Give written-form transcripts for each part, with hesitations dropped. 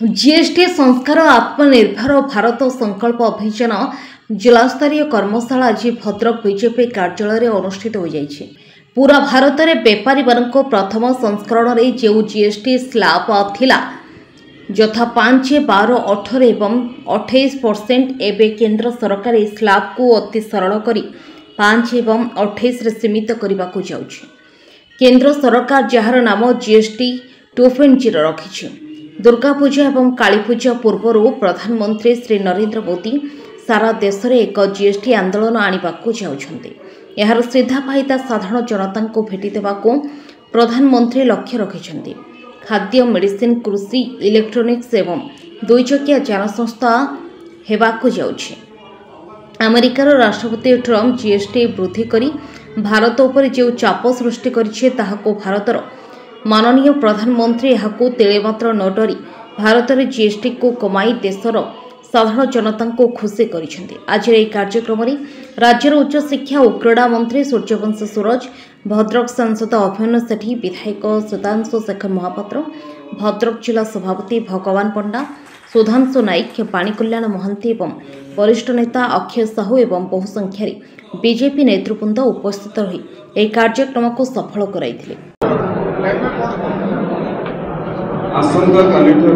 GST संस्कार आत्मनिर्भर भारत संकल्प अभियान जिलास्तरीय कर्मशाला आज भद्रक बीजेपी कार्यालय अनुष्ठित हो जाइए। पूरा भारत में बेपारी मानक प्रथम संस्करण में जो जीएसटी स्लैब थिला यथा 5, 12, 18 और 28% एवं केंद्र सरकार स्लैब को अति सरल करी 5 और 28 रे सीमित करने को जाउछि। केंद्र सरकार जार नाम जीएसटी 2.0 रखिछि। दुर्गा पूजा और काली पूजा पूर्व प्रधानमंत्री श्री नरेंद्र मोदी सारा देश में एक जीएसटी आंदोलन आनिबाकु जाउछन्ते। यार सीधा फायदा साधारण जनता को भेटी देबाकु प्रधानमंत्री लक्ष्य रखिछन्ते। खाद्य, मेडिसिन, कृषि, इलेक्ट्रोनिक्स एवं दुई चकिया यान संस्था हेबाकु जाउछि। अमेरिकार राष्ट्रपति ट्रम्प जीएसटी वृद्धि करी भारत उपर जो चाप सृष्टि करिछे ताहाको भारतर माननीय प्रधानमंत्री यहां तेले मात्र न डरी भारत में जीएसटी को कमाई देशर साधारण जनता को खुशी करिसेंती। आज यह कार्यक्रम में राज्यर उच्च शिक्षा और क्रीड़ा मंत्री सूर्यवंश सूरज, भद्रक सांसद अभिमन्यु सेठी, विधायक सुधांशु शेखर महापात्र, भद्रक जिला सभापति भगवान पंडा, सुधांशु नाइक, पाणी कल्याण महंती और वरिष्ठ नेता अक्षय साहू एवं बहु संख्यार बीजेपी नेतृवृंद उपस्थित रही यह कार्यक्रम को सफल कराइथिले। आसंता काली जो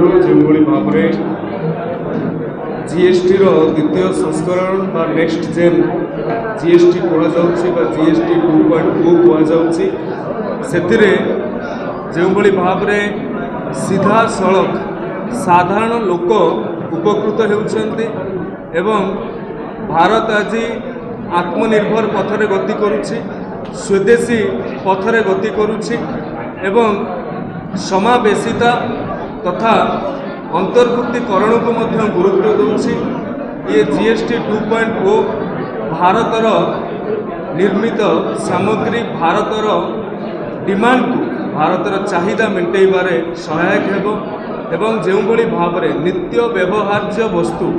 भाव में जीएसटी द्वितीय संस्करण बा नेक्स्ट जेन जीएसटी कहुच्छे जीएसटी 2.2 कहुच्छे जो भाव में सीधा सड़क साधारण लोक उपकृत होउछन्ते एवं भारत आज आत्मनिर्भर पथरे गति करुछि, स्वदेशी पथरे गति करुछि एवं समावेशिता तथा अंतर्भुक्तिकरण को मध्य गुरुत्व दूसरी। ये जीएसटी 2.0 भारतर निर्मित सामग्री भारतर डिमांड को भारतर चाहिदा मेंटेबारे सहायक हेबो एवं जो भाव में नित्य व्यवहार्य वस्तु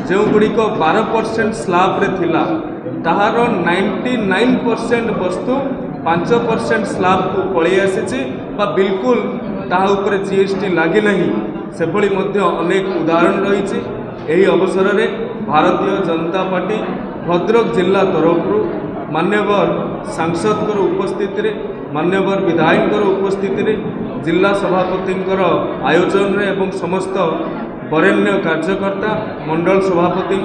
जो गुड़िक 12% स्लैब रे थिला ताहार 99% वस्तु 5% स्लैब को पलि आसी बिल्कुल ताहा उपरे जीएसटी लगी नहीं से भली मध्य अनेक उदाहरण रही। यही अवसर में भारतीय जनता पार्टी भद्रक जिला तरफ मान्यवर सांसद उपस्थिति मान्यवर विधायक उपस्थिति जिला सभापति आयोजन एवं समस्त वरेण्य कार्यकर्ता मंडल सभापति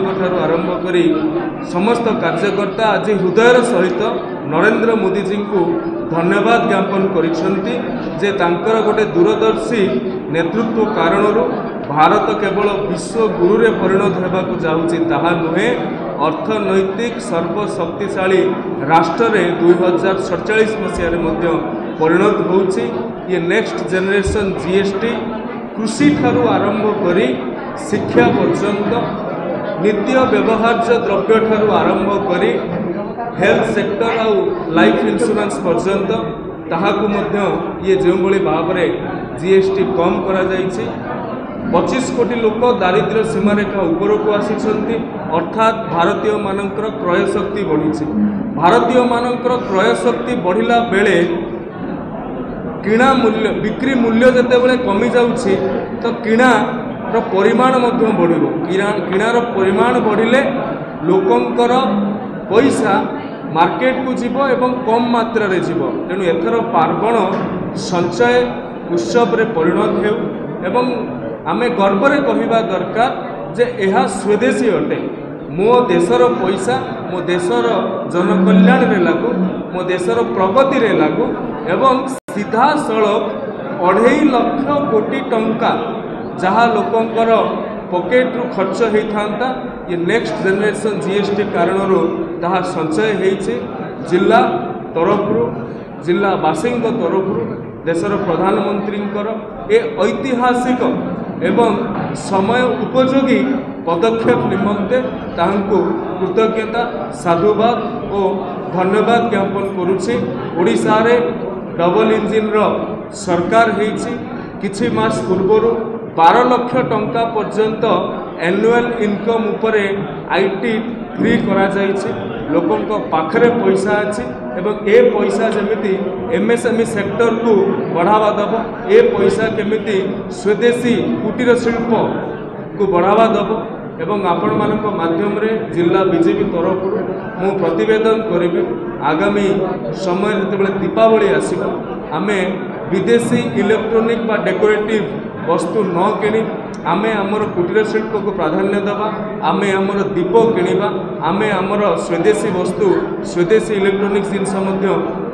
आरंभ करी समस्त कार्यकर्ता आज हृदयर सहित नरेंद्र मोदी जी को धन्यवाद ज्ञापन करिसेंती जे तांकर गोटे दूरदर्शी नेतृत्व कारण भारत केवल विश्व गुरुरे परिणत होगाकू जाऊँगी ताहा नुहे अर्थनैतिक सर्वशक्तिशाली राष्ट्र में 2047 मसीह परिणत होउछि। ये नेक्स्ट जेनरेशन जीएसटी कृषि ठारू आरंभ करी शिक्षा पर्यंत नित्य व्यवहार्य द्रव्य ठारू आरंभ करी हेल्थ सेक्टर आउ लाइफ इंश्योरेंस पर्यंत ताहाकू मध्य ये जो भाव में जीएसटी कम करा जाइछि। 25 कोटी लोक दारिद्र्य सीमारेखा उपरकू आसी अर्थात भारतीय मानकर क्रय शक्ति बढ़ी। भारतीय मानकर क्रय शक्ति बढ़िला बेले किणा मूल्य बिक्री मूल्य जितेबाला कमी जाउछि तो किणार परिमाण बढ़ो। किणार परिमाण बढ़िले लोकंकर पैसा मार्केट को जीव एवं कम मात्रा रे जीव। तेणु एथर पार्वण संचय उत्सव रे परिणत हेउ एवं आमे गर्व रे कहिबा दरकार जे एहा स्वदेशी अटे। मो देशर पैसा मो देशर जनकल्याण रे लागू मो देशर प्रगति रे लागू एवं सीधा सड़क 2.5 लाख कोटी टंका जहाँ लोकंकर पॉकेट रु खर्च होता ये नेक्स्ट जेनरेशन जीएसटी कारण ताहा संचय होइछि। जिला तरफ जिलावासी तरफ देशर प्रधानमंत्री ए ऐतिहासिक एवं समय उपयोगी पदक्षेप निमंते ताहंकु कृतज्ञता साधुवाद और धन्यवाद ज्ञापन करुछि। ओडिशा रे डबल इंजिन सरकार होइछि। किछि मास पूर्वर 12 लाख टंका पर्यंत एनुअल इनकम उपरे आईटी फ्री करा जाइछि। लोकों पाखरे पैसा अच्छी एवं ए पैसा जमी एमएसएमई सेक्टर को बढ़ावा दब ए पैसा केमिति स्वदेशी कुटीर शिल्प को बढ़ावा दब एवं आपण मानक माध्यम रे जिला बीजेपी तरफ मु प्रतिवेदन करी आगामी समय जिते दीपावली आसब आमे विदेशी इलेक्ट्रोनिक बा डेकोरेटिव वस्तु न किणी आमे आमर कुटीर शिल्प को प्राधान्य देवा आमे आमर दीप किणवा आमे आमर स्वदेशी वस्तु स्वदेशी इलेक्ट्रोनिक्स जिनस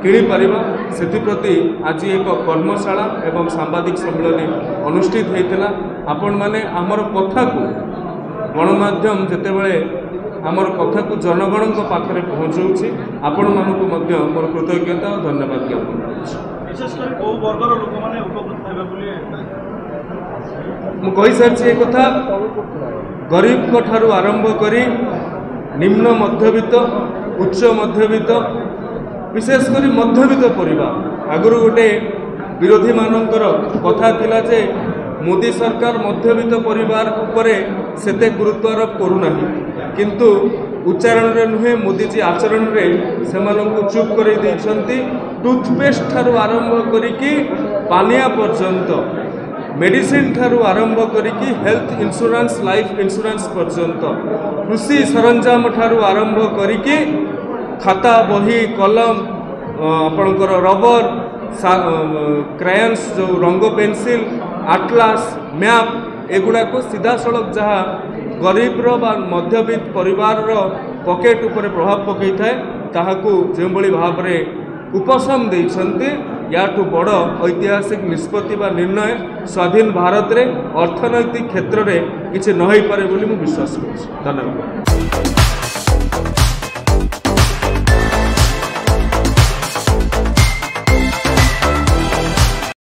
किणी पारिबा सेथिप्रति आज एक कर्मशाला एवं सांबादिक सम्मेलन अनुष्ठित होता आपण माने आमर कथा को गणमाध्यम जेतेबेले आमर कथा को जनगण पाखरे पहुँचाऊँगी आपण मानक मोर कृतज्ञता और धन्यवाद ज्ञापन कही सारी कथा गरीब ठारू आरंभ करी निम्न मध्यवित्त उच्च मध्यवित्त विशेषकर मध्यवित्त परिवार आगुरी गोटे विरोधी मानकर कथा थिला जे मोदी सरकार मध्यवित्त परिवार उपरे सेते गुरुत्वारोप करूना किंतु उच्चारण रे नुहे मोदीजी आचरण रे सेमानंकु चुप करे दैछंती टूथपेस्ट ठारू आरंभ करिकी पानिया पर्यंत मेडिसिन ठारू आरंभ करिकी हेल्थ इंश्योरेंस लाइफ इंश्योरेंस पर्यंत कृषि सरंजाम ठारू आरंभ करिकी खाता बही कलम आपणकर रबर क्रायन्स जो रंग पेंसिल आटलास मैप एगुड़ा को सीधा सड़क जहाँ गरीब बा मध्यवित्त परिवार पकेट उपर प्रभाव पकई थाए ताहाकू जो भाव में उपशम देइछन्ते याठू बड़ ऐतिहासिक निष्पत्ति बा निर्णय स्वाधीन भारत रे अर्थनैतिक क्षेत्र में किसी न हो पारे बोली मु विश्वास करुछि। धन्यवाद।